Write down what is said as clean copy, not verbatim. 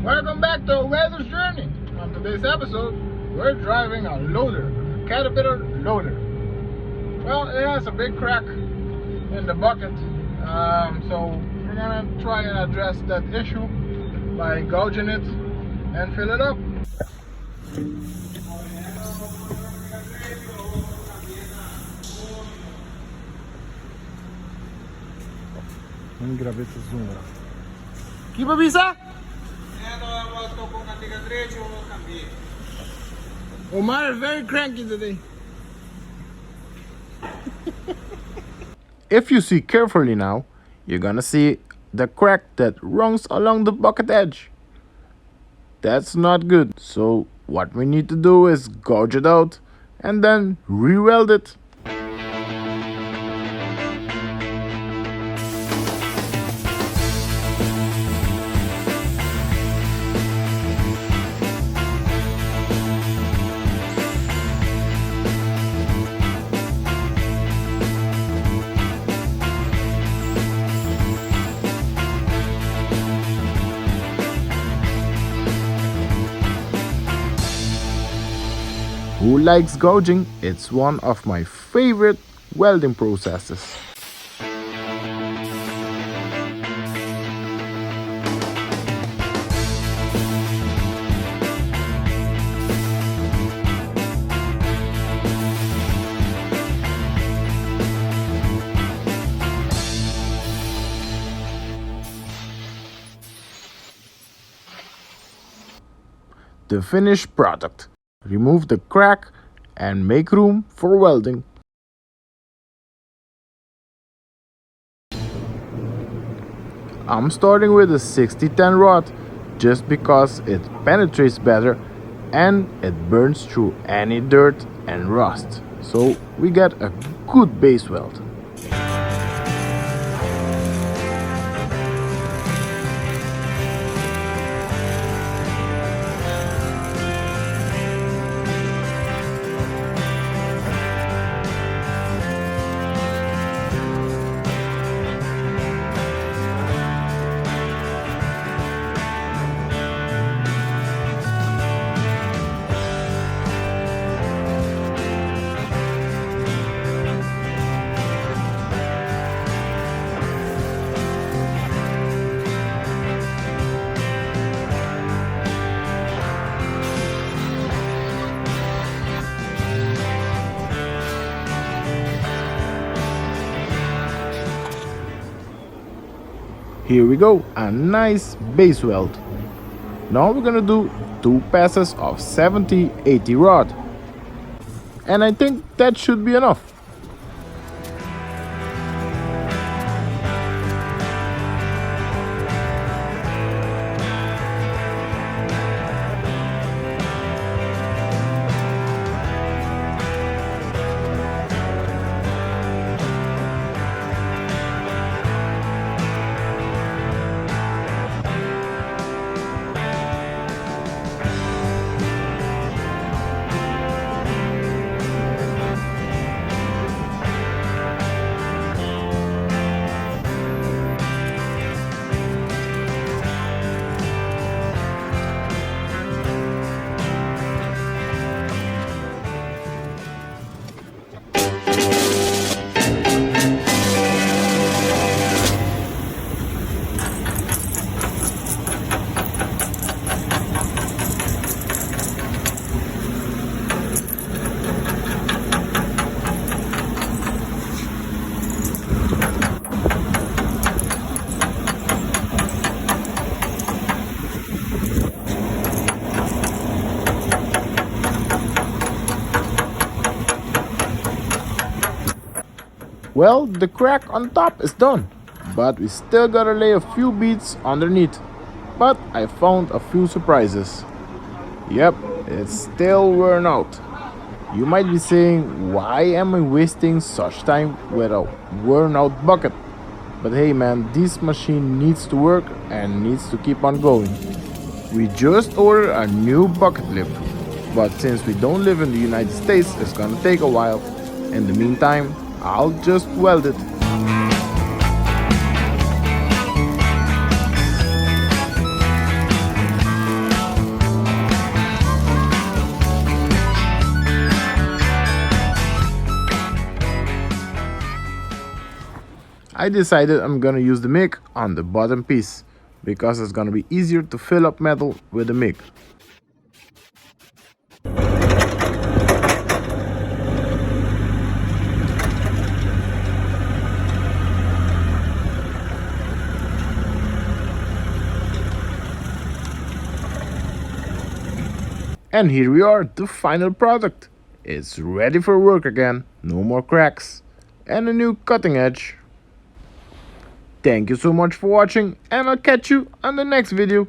Welcome back to a Welder's Journey. On today's episode, we're driving a loader, a Caterpillar loader. Well, it has a big crack in the bucket, so we're gonna try and address that issue by gouging it and fill it up. Ang grabe sa zoom. Kiba bisa? Omar is very cranky today. If you see carefully now, you're gonna see the crack that runs along the bucket edge. That's not good. So what we need to do is gouge it out and then re-weld it. Who likes gouging? It's one of my favorite welding processes. The finished product. Remove the crack and make room for welding. I'm starting with a 6010 rod just because it penetrates better and it burns through any dirt and rust. So we get a good base weld. Here we go, a nice base weld. Now we're gonna do 2 passes of 70-80 rod. And I think that should be enough. Well, the crack on top is done, but we still gotta lay a few beads underneath. But I found a few surprises. Yep, it's still worn out. You might be saying, why am I wasting such time with a worn out bucket? But hey man, this machine needs to work and needs to keep on going. We just ordered a new bucket lip, but since we don't live in the United States, it's gonna take a while. In the meantime, I'll just weld it. I decided I'm gonna use the MIG on the bottom piece because it's gonna be easier to fill up metal with the MIG. And here we are, the final product. It's ready for work again, no more cracks, and a new cutting edge. Thank you so much for watching, and I'll catch you on the next video.